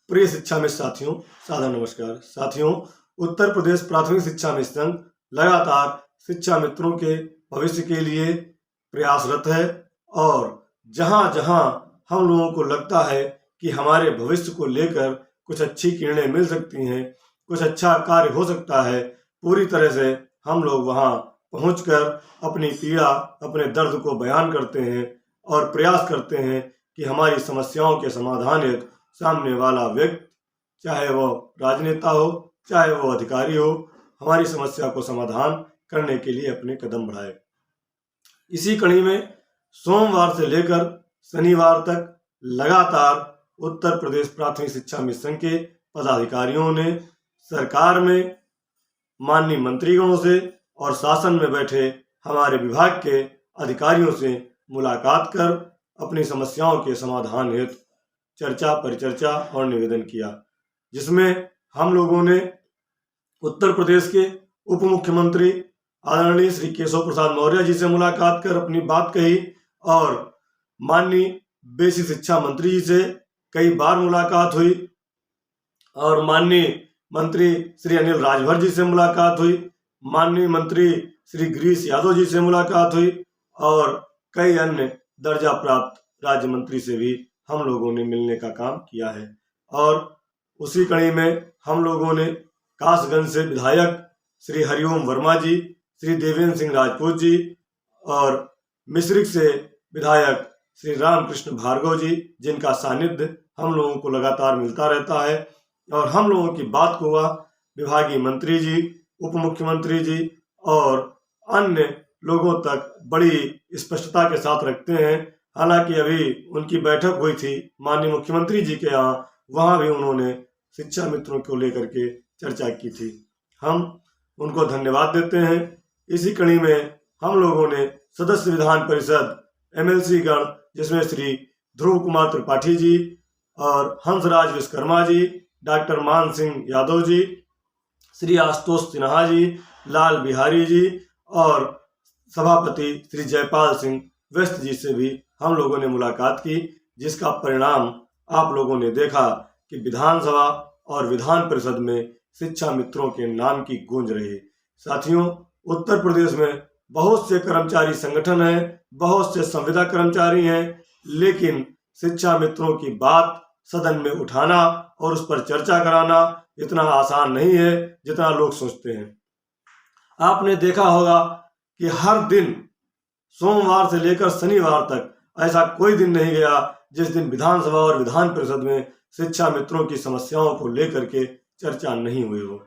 प्रिय शिक्षा मित्र साथियों, सादर नमस्कार। साथियों, उत्तर प्रदेश प्राथमिक शिक्षा मित्र संघ लगातार शिक्षा मित्रों के भविष्य के लिए प्रयासरत है और जहां जहां हम लोगों को लगता है कि हमारे भविष्य को लेकर कुछ अच्छी किरणें मिल सकती हैं, कुछ अच्छा कार्य हो सकता है, पूरी तरह से हम लोग वहां पहुंचकर अपनी पीड़ा, अपने दर्द को बयान करते हैं और प्रयास करते हैं कि हमारी समस्याओं के समाधान हेतु सामने वाला व्यक्ति, चाहे वो राजनेता हो, चाहे वो अधिकारी हो, हमारी समस्या को समाधान करने के लिए अपने कदम बढ़ाए। इसी कड़ी में सोमवार से लेकर शनिवार तक लगातार उत्तर प्रदेश प्राथमिक शिक्षा मित्र संघ के पदाधिकारियों ने सरकार में माननीय मंत्रीगणों से और शासन में बैठे हमारे विभाग के अधिकारियों से मुलाकात कर अपनी समस्याओं के समाधान हेतु चर्चा, परिचर्चा और निवेदन किया, जिसमें हम लोगों ने उत्तर प्रदेश के उप मुख्यमंत्री आदरणीय श्री केशव प्रसाद मौर्य जी से मुलाकात कर अपनी बात कही और माननीय बेसिक शिक्षा मंत्री जी से कई बार मुलाकात हुई और माननीय मंत्री श्री अनिल राजभर जी से मुलाकात हुई, माननीय मंत्री श्री गिरीश यादव जी से मुलाकात हुई और कई अन्य दर्जा प्राप्त राज्य मंत्री से भी हम लोगों ने मिलने का काम किया है। और उसी कड़ी में हम लोगों ने कासगंज से विधायक श्री हरिओम वर्मा जी, श्री देवेंद्र सिंह राजपूत जी और मिश्रिक से विधायक श्री रामकृष्ण भार्गव जी, जिनका सानिध्य हम लोगों को लगातार मिलता रहता है, और हम लोगों की बात को वह विभागीय मंत्री जी, उप मुख्यमंत्री जी और अन्य लोगों तक बड़ी स्पष्टता के साथ रखते हैं। हालांकि अभी उनकी बैठक हुई थी माननीय मुख्यमंत्री जी के यहाँ, वहाँ भी उन्होंने शिक्षा मित्रों को लेकर के चर्चा की थी। हम उनको धन्यवाद देते हैं। इसी कड़ी में हम लोगों ने सदस्य विधान परिषद MLC गण, जिसमें श्री ध्रुव कुमार त्रिपाठी जी और हंसराज विश्वकर्मा जी, डॉक्टर मान सिंह यादव जी, श्री आशुतोष सिन्हा जी, लाल बिहारी जी और सभापति श्री जयपाल सिंह व्यस्त जी से भी हम लोगों ने मुलाकात की, जिसका परिणाम आप लोगों ने देखा कि विधानसभा और विधान परिषद में शिक्षा मित्रों के नाम की गूंज रही। साथियों, उत्तर प्रदेश में बहुत से कर्मचारी संगठन हैं, बहुत से संविदा कर्मचारी हैं, लेकिन शिक्षा मित्रों की बात सदन में उठाना और उस पर चर्चा कराना इतना आसान नहीं है जितना लोग सोचते हैं। आपने देखा होगा कि हर दिन सोमवार से लेकर शनिवार तक ऐसा कोई दिन नहीं गया जिस दिन विधानसभा और विधान परिषद में शिक्षा मित्रों की समस्याओं को लेकर के चर्चा नहीं हुई हो।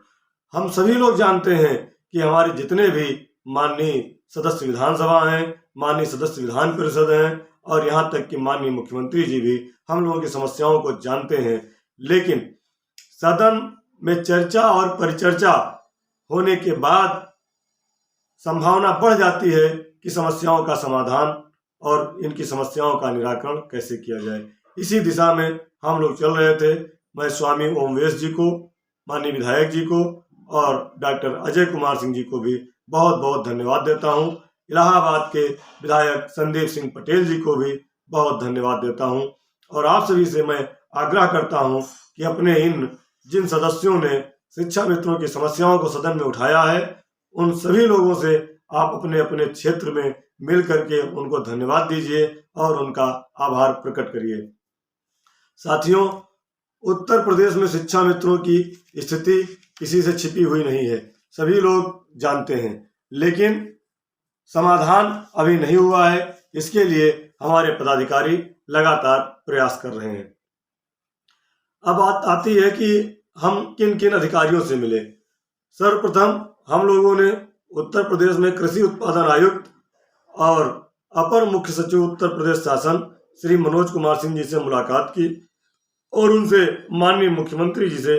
हम सभी लोग जानते हैं कि हमारे जितने भी माननीय सदस्य विधानसभा हैं, माननीय सदस्य विधान परिषद हैं और यहाँ तक कि माननीय मुख्यमंत्री जी भी हम लोगों की समस्याओं को जानते हैं, लेकिन सदन में चर्चा और परिचर्चा होने के बाद संभावना बढ़ जाती है कि समस्याओं का समाधान और इनकी समस्याओं का निराकरण कैसे किया जाए। इसी दिशा में हम लोग चल रहे थे। मैं स्वामी ओमवेश जी को, माननीय विधायक जी को और डॉक्टर अजय कुमार सिंह जी को भी बहुत बहुत धन्यवाद देता हूं। इलाहाबाद के विधायक संदीप सिंह पटेल जी को भी बहुत धन्यवाद देता हूं और आप सभी से मैं आग्रह करता हूं कि अपने इन जिन सदस्यों ने शिक्षा मित्रों की समस्याओं को सदन में उठाया है, उन सभी लोगों से आप अपने अपने क्षेत्र में मिल करके उनको धन्यवाद दीजिए और उनका आभार प्रकट करिए। साथियों, उत्तर प्रदेश में शिक्षा मित्रों की स्थिति किसी से छिपी हुई नहीं है, सभी लोग जानते हैं, लेकिन समाधान अभी नहीं हुआ है। इसके लिए हमारे पदाधिकारी लगातार प्रयास कर रहे हैं। अब बात आती है कि हम किन किन अधिकारियों से मिले। सर्वप्रथम हम लोगों ने उत्तर प्रदेश में कृषि उत्पादन आयुक्त और अपर मुख्य सचिव उत्तर प्रदेश शासन श्री मनोज कुमार सिंह जी से मुलाकात की और उनसे माननीय मुख्यमंत्री जी से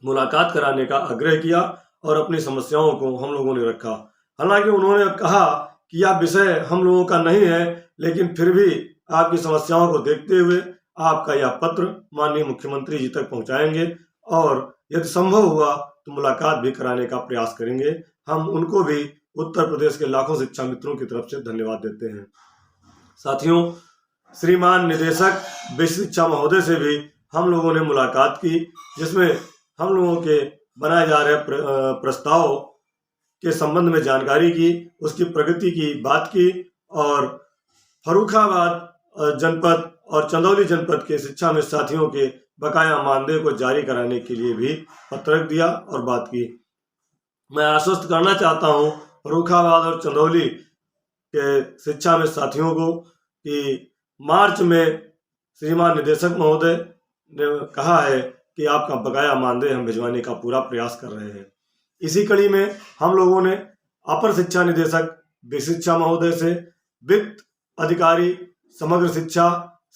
मुलाकात कराने का आग्रह किया और अपनी समस्याओं को हम लोगों ने रखा। हालांकि उन्होंने कहा कि यह विषय हम लोगों का नहीं है, लेकिन फिर भी आपकी समस्याओं को देखते हुए आपका यह पत्र माननीय मुख्यमंत्री जी तक पहुंचाएंगे और यदि संभव हुआ तो मुलाकात भी कराने का प्रयास करेंगे। हम उनको भी उत्तर प्रदेश के लाखों शिक्षा मित्रों की तरफ से धन्यवाद देते हैं। साथियों, श्रीमान निदेशक बेसिक शिक्षा महोदय से भी हम लोगों ने मुलाकात की, जिसमें हम लोगों के बनाए जा रहे प्रस्ताव के संबंध में जानकारी की, उसकी प्रगति की बात की और फर्रुखाबाद जनपद और चंदौली जनपद के शिक्षा मित्र साथियों के बकाया मानदेय को जारी कराने के लिए भी पत्रक दिया और बात की। मैं आश्वस्त करना चाहता हूँ फर्रुखाबाद और चंदौली के शिक्षा मित्र साथियों को कि मार्च में श्रीमान निदेशक महोदय ने कहा है कि आपका बकाया मानदेय हम भिजवाने का पूरा प्रयास कर रहे हैं। इसी कड़ी में हम लोगों ने अपर शिक्षा निदेशक विशिक्षा शिक्षा महोदय से वित्त अधिकारी समग्र शिक्षा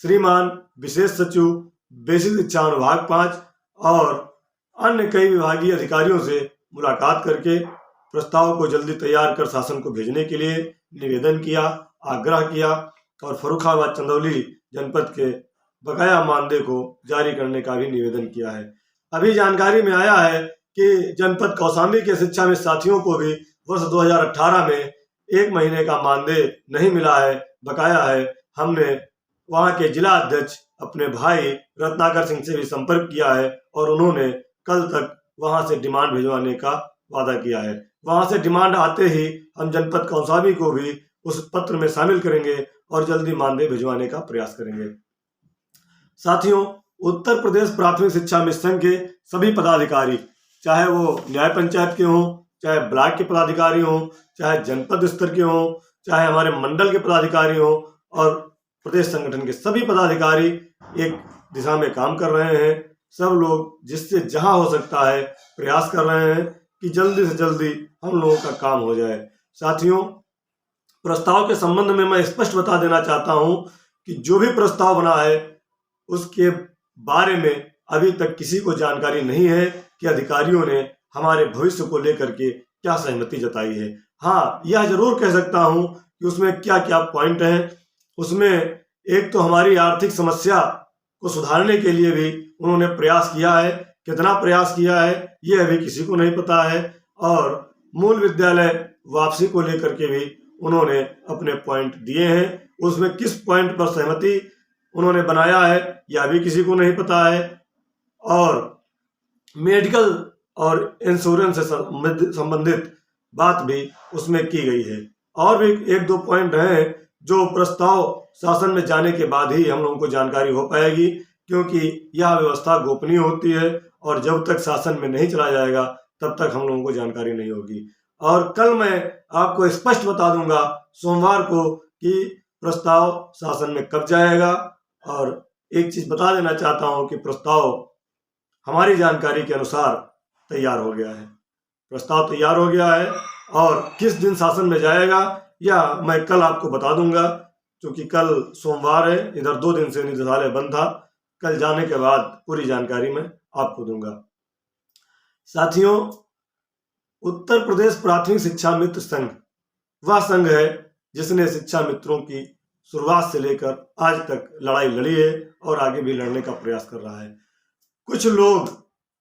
श्रीमान विशेष सचिव बेसिक शिक्षा अनुभाग 5 और अन्य कई विभागीय अधिकारियों से मुलाकात करके प्रस्ताव को जल्दी तैयार कर शासन को भेजने के लिए निवेदन किया, आग्रह किया और फर्रुखाबाद चंदौली जनपद के बकाया मानदेय को जारी करने का भी निवेदन किया है। अभी जानकारी में आया है कि जनपद कौशाम्बी के शिक्षा में साथियों को भी वर्ष 2018 में 1 महीने का मानदेय नहीं मिला है, बकाया है। हमने वहां के जिला अध्यक्ष अपने भाई रत्नाकर सिंह से भी संपर्क किया है और उन्होंने कल तक वहां से डिमांड भिजवाने का वादा किया है। वहां से डिमांड आते ही हम जनपद कौशाम्बी को भी उस पत्र में शामिल करेंगे और जल्दी मानदेय भिजवाने का प्रयास करेंगे। साथियों, उत्तर प्रदेश प्राथमिक शिक्षा मिशन के सभी पदाधिकारी, चाहे वो न्याय पंचायत के हों, चाहे ब्लॉक के पदाधिकारी हों, चाहे जनपद स्तर के हों, चाहे हमारे मंडल के पदाधिकारी हों और प्रदेश संगठन के सभी पदाधिकारी एक दिशा में काम कर रहे हैं। सब लोग जिससे जहां हो सकता है प्रयास कर रहे हैं कि जल्दी से जल्दी हम लोगों का काम हो जाए। साथियों, प्रस्ताव के संबंध में मैं स्पष्ट बता देना चाहता हूं कि जो भी प्रस्ताव बना है उसके बारे में अभी तक किसी को जानकारी नहीं है कि अधिकारियों ने हमारे भविष्य को लेकर के क्या सहमति जताई है। हाँ, यह जरूर कह सकता हूं कि उसमें क्या क्या पॉइंट हैं। उसमें एक तो हमारी आर्थिक समस्या को सुधारने के लिए भी उन्होंने प्रयास किया है। कितना प्रयास किया है ये अभी किसी को नहीं पता है। और मूल विद्यालय वापसी को लेकर के भी उन्होंने अपने पॉइंट दिए हैं। उसमें किस पॉइंट पर सहमति उन्होंने बनाया है यह भी किसी को नहीं पता है। और मेडिकल और इंश्योरेंस से संबंधित बात भी उसमें की गई है। और भी 1-2 पॉइंट हैं जो प्रस्ताव शासन में जाने के बाद ही हम लोगों को जानकारी हो पाएगी, क्योंकि यह व्यवस्था गोपनीय होती है और जब तक शासन में नहीं चला जाएगा तब तक हम लोगों को जानकारी नहीं होगी। और कल मैं आपको स्पष्ट बता दूंगा सोमवार को कि प्रस्ताव शासन में कब जाएगा। और एक चीज बता देना चाहता हूं कि प्रस्ताव हमारी जानकारी के अनुसार तैयार हो गया है। प्रस्ताव तैयार हो गया है और किस दिन शासन में जाएगा या मैं कल आपको बता दूंगा, क्योंकि कल सोमवार है, इधर 2 दिन से निदेशालय बंद था। कल जाने के बाद पूरी जानकारी मैं आपको दूंगा। साथियों, उत्तर प्रदेश प्राथमिक शिक्षा मित्र संघ वह संघ है जिसने शिक्षा मित्रों की शुरुआत से लेकर आज तक लड़ाई लड़ी है और आगे भी लड़ने का प्रयास कर रहा है। कुछ लोग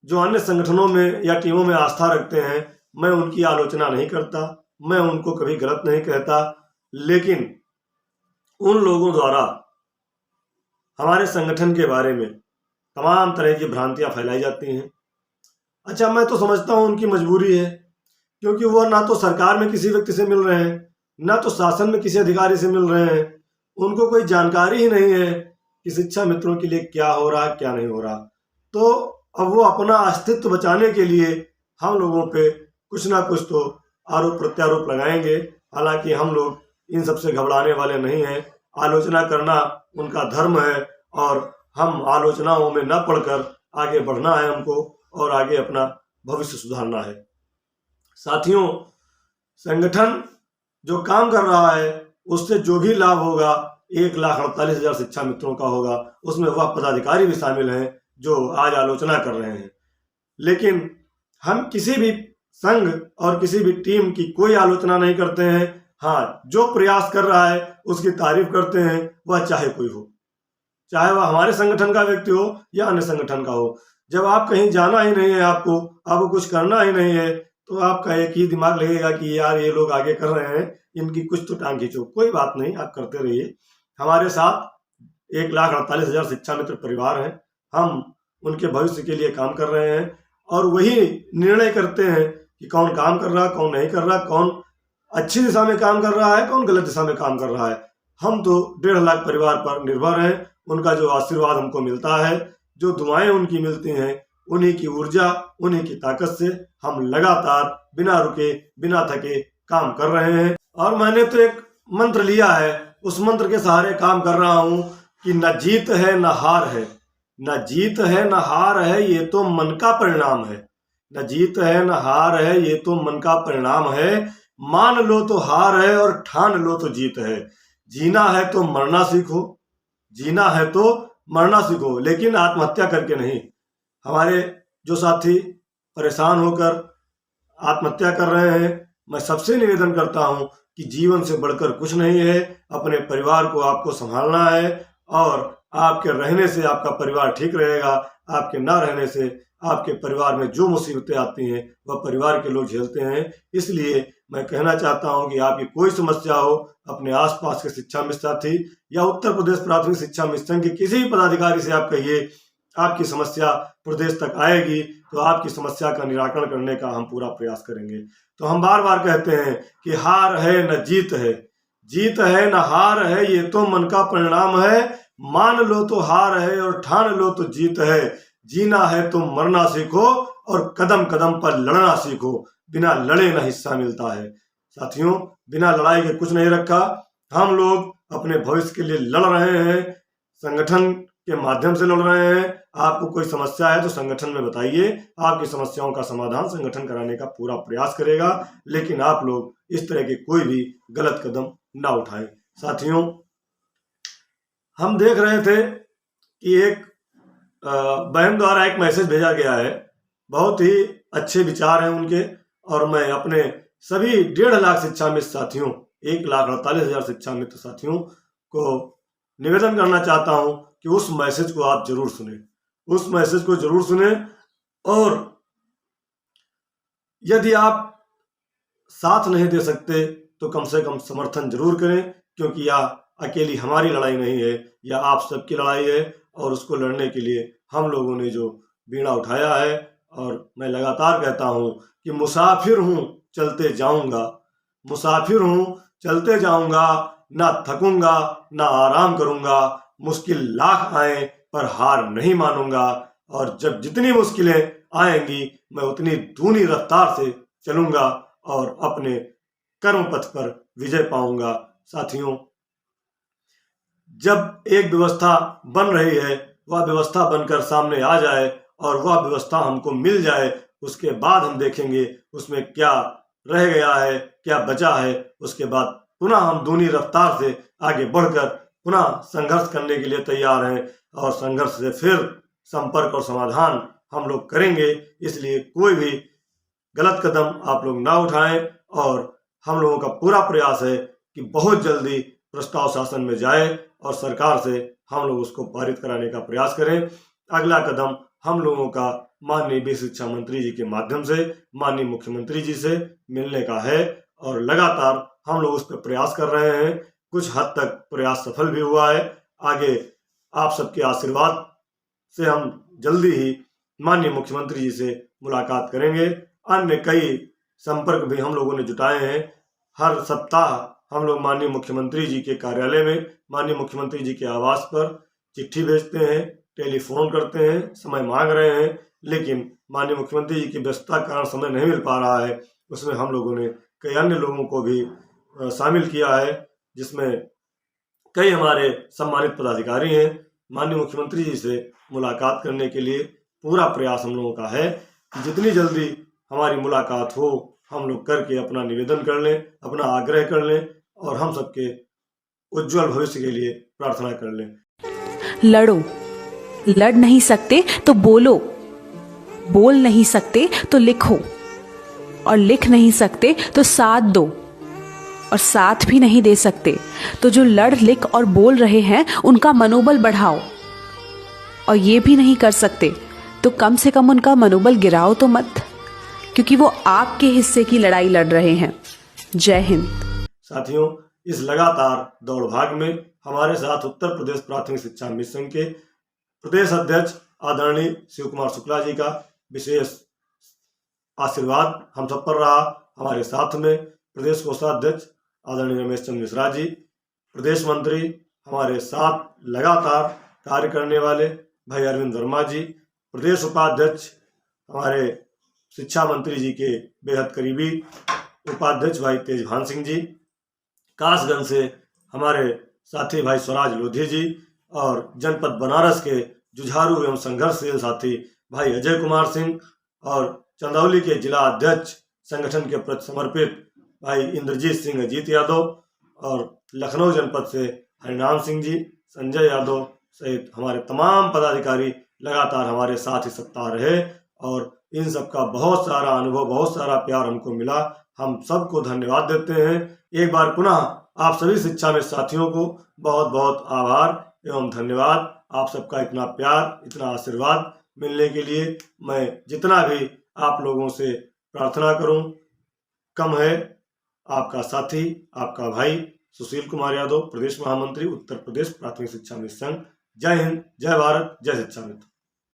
जो अन्य संगठनों में या टीमों में आस्था रखते हैं, मैं उनकी आलोचना नहीं करता, मैं उनको कभी गलत नहीं कहता, लेकिन उन लोगों द्वारा हमारे संगठन के बारे में तमाम तरह की भ्रांतियां फैलाई जाती हैं। अच्छा, मैं तो समझता हूं उनकी मजबूरी है, क्योंकि वो ना तो सरकार में किसी व्यक्ति से मिल रहे हैं, ना तो शासन में किसी अधिकारी से मिल रहे हैं। उनको कोई जानकारी ही नहीं है कि शिक्षा मित्रों के लिए क्या हो रहा, क्या नहीं हो रहा। तो अब वो अपना अस्तित्व बचाने के लिए हम लोगों पे कुछ ना कुछ तो आरोप प्रत्यारोप लगाएंगे। हालांकि हम लोग इन सबसे घबराने वाले नहीं हैं। आलोचना करना उनका धर्म है और हम आलोचनाओं में न पड़कर आगे बढ़ना है हमको और आगे अपना भविष्य सुधारना है। साथियों, संगठन जो काम कर रहा है उससे जो भी लाभ होगा 1,48,000 शिक्षा मित्रों का होगा। उसमें वह पदाधिकारी भी शामिल हैं जो आज आलोचना कर रहे हैं। लेकिन हम किसी भी संघ और किसी भी टीम की कोई आलोचना नहीं करते हैं। हाँ, जो प्रयास कर रहा है उसकी तारीफ करते हैं, वह चाहे कोई हो, चाहे वह हमारे संगठन का व्यक्ति हो या अन्य संगठन का हो। जब आप कहीं जाना ही नहीं है, आपको कुछ करना ही नहीं है, तो आपका एक ही दिमाग लगेगा कि यार ये लोग आगे कर रहे हैं, इनकी कुछ तो टांग खींचो। कोई बात नहीं, आप करते रहिए। हमारे साथ 1,48,000 शिक्षा मित्र परिवार हैं। हम उनके भविष्य के लिए काम कर रहे हैं और वही निर्णय करते हैं कि कौन काम कर रहा है, कौन नहीं कर रहा, कौन अच्छी दिशा में काम कर रहा है, कौन गलत दिशा में काम कर रहा है। हम तो 1.5 लाख परिवार पर निर्भर हैं। उनका जो आशीर्वाद हमको मिलता है, जो दुआएं उनकी मिलती हैं, उन्हीं की ऊर्जा, उन्हीं की ताकत से हम लगातार बिना रुके बिना थके काम कर रहे हैं। और मैंने तो एक मंत्र लिया है, उस मंत्र के सहारे काम कर रहा हूँ कि न जीत है न हार है, न जीत है न हार है, ये तो मन का परिणाम है। न जीत है न हार है, ये तो मन का परिणाम है। मान लो तो हार है और ठान लो तो जीत है। जीना है तो मरना सीखो, जीना है तो मरना सीखो, लेकिन आत्महत्या करके नहीं। हमारे जो साथी परेशान होकर आत्महत्या कर रहे हैं, मैं सबसे निवेदन करता हूं कि जीवन से बढ़कर कुछ नहीं है। अपने परिवार को आपको संभालना है और आपके रहने से आपका परिवार ठीक रहेगा। आपके ना रहने से आपके परिवार में जो मुसीबतें आती हैं वह परिवार के लोग झेलते हैं। इसलिए मैं कहना चाहता हूं कि आपकी कोई समस्या हो, अपने आसपास के शिक्षा मित्र साथी या उत्तर प्रदेश प्राथमिक शिक्षा मिशन के किसी भी पदाधिकारी से आप कहिए, आपकी समस्या प्रदेश तक आएगी तो आपकी समस्या का निराकरण करने का हम पूरा प्रयास करेंगे। तो हम बार बार कहते हैं कि हार है न जीत है, जीत है न हार है, ये तो मन का परिणाम है। मान लो तो हार है और ठान लो तो जीत है। जीना है तो मरना सीखो और कदम कदम पर लड़ना सीखो। बिना लड़े न हिस्सा मिलता है। साथियों, बिना लड़ाई के कुछ नहीं रखा। हम लोग अपने भविष्य के लिए लड़ रहे हैं, संगठन के माध्यम से लड़ रहे हैं। आपको कोई समस्या है तो संगठन में बताइए, आपकी समस्याओं का समाधान संगठन कराने का पूरा प्रयास करेगा। लेकिन आप लोग इस तरह के कोई भी गलत कदम ना उठाएं। साथियों, हम देख रहे थे कि एक बहन द्वारा एक मैसेज भेजा गया है। बहुत ही अच्छे विचार हैं उनके और मैं अपने सभी 1.5 लाख शिक्षा मित्र साथियों, 1,48,000 शिक्षा मित्र साथियों को निवेदन करना चाहता हूं कि उस मैसेज को आप जरूर सुने, उस मैसेज को जरूर सुने। और यदि आप साथ नहीं दे सकते तो कम से कम समर्थन जरूर करें, क्योंकि यह अकेली हमारी लड़ाई नहीं है, यह आप सबकी लड़ाई है। और उसको लड़ने के लिए हम लोगों ने जो बीड़ा उठाया है, और मैं लगातार कहता हूं कि मुसाफिर हूं चलते जाऊंगा, मुसाफिर हूं चलते जाऊंगा, ना थकूंगा ना आराम करूंगा। मुश्किल लाख आए पर हार नहीं मानूंगा, और जब जितनी मुश्किलें आएंगी मैं उतनी दूनी रफ्तार से चलूंगा और अपने कर्म पथ पर विजय पाऊंगा। साथियों, जब एक व्यवस्था बन रही है, वह व्यवस्था बनकर सामने आ जाए और वह व्यवस्था हमको मिल जाए, उसके बाद हम देखेंगे उसमें क्या रह गया है, क्या बचा है। उसके बाद पुनः हम दूनी रफ्तार से आगे बढ़कर पुनः संघर्ष करने के लिए तैयार हैं, और संघर्ष से फिर संपर्क और समाधान हम लोग करेंगे। इसलिए कोई भी गलत कदम आप लोग ना उठाएं, और हम लोगों का पूरा प्रयास है कि बहुत जल्दी प्रस्ताव शासन में जाए और सरकार से हम लोग उसको पारित कराने का प्रयास करें। अगला कदम हम लोगों का माननीय वित्त शिक्षा मंत्री जी के माध्यम से माननीय मुख्यमंत्री जी से मिलने का है, और लगातार हम लोग उस पर प्रयास कर रहे हैं। कुछ हद तक प्रयास सफल भी हुआ है। आगे आप सबके आशीर्वाद से हम जल्दी ही माननीय मुख्यमंत्री जी से मुलाकात करेंगे। अन्य कई संपर्क भी हम लोगों ने जुटाए हैं। हर सप्ताह हम लोग माननीय मुख्यमंत्री जी के कार्यालय में, माननीय मुख्यमंत्री जी के आवास पर चिट्ठी भेजते हैं, टेलीफोन करते हैं, समय मांग रहे हैं। लेकिन माननीय मुख्यमंत्री जी की व्यस्तता के कारण समय नहीं मिल पा रहा है। उसमें हम लोगों ने कई अन्य लोगों को भी शामिल किया है, जिसमें कई हमारे सम्मानित पदाधिकारी हैं। माननीय मुख्यमंत्री जी से मुलाकात करने के लिए पूरा प्रयास हम लोगों का है कि जितनी जल्दी हमारी मुलाकात हो, हम लोग करके अपना निवेदन कर लें, अपना आग्रह कर लें, और हम सबके उज्जवल भविष्य के लिए प्रार्थना कर लें। लड़ो, लड़ नहीं सकते तो बोलो, बोल नहीं सकते तो लिखो, और लिख नहीं सकते तो साथ दो, और साथ भी नहीं दे सकते तो जो लड़ लिख और बोल रहे हैं उनका मनोबल बढ़ाओ, और ये भी नहीं कर सकते तो कम से कम उनका मनोबल गिराओ तो मत, क्योंकि वो आपके हिस्से की लड़ाई लड़ रहे हैं। जय हिंद। साथियों, इस लगातार दौड़ भाग में हमारे साथ उत्तर प्रदेश प्राथमिक शिक्षा मिशन के प्रदेश अध्यक्ष आदरणीय शिव कुमार शुक्ला जी का विशेष आशीर्वाद हम सब पर रहा। हमारे साथ में प्रदेश कोषाध्यक्ष आदरणीय रमेश चंद्र मिश्रा जी, प्रदेश मंत्री हमारे साथ लगातार कार्य करने वाले भाई अरविंद वर्मा जी, प्रदेश उपाध्यक्ष हमारे शिक्षा मंत्री जी के बेहद करीबी उपाध्यक्ष भाई तेजभान सिंह जी, कासगंज से हमारे साथी भाई स्वराज लोधी जी और जनपद बनारस के जुझारू एवं संघर्षशील साथी भाई अजय कुमार सिंह और चंदौली के जिला अध्यक्ष संगठन के प्रति समर्पित भाई इंद्रजीत सिंह अजीत यादव और लखनऊ जनपद से हरिनाम सिंह जी, संजय यादव सहित हमारे तमाम पदाधिकारी लगातार हमारे साथ ही सप्ताह रहे और इन सबका बहुत सारा अनुभव, बहुत सारा प्यार हमको मिला। हम सबको धन्यवाद देते हैं। एक बार पुनः आप सभी शिक्षा में साथियों को बहुत बहुत आभार एवं धन्यवाद। आप सबका इतना प्यार, इतना आशीर्वाद मिलने के लिए मैं जितना भी आप लोगों से प्रार्थना करूं कम है। आपका साथी, आपका भाई सुशील कुमार यादव, प्रदेश महामंत्री, उत्तर प्रदेश प्राथमिक शिक्षा मित्र संघ। जय हिंद, जय भारत, जय शिक्षा मित्र।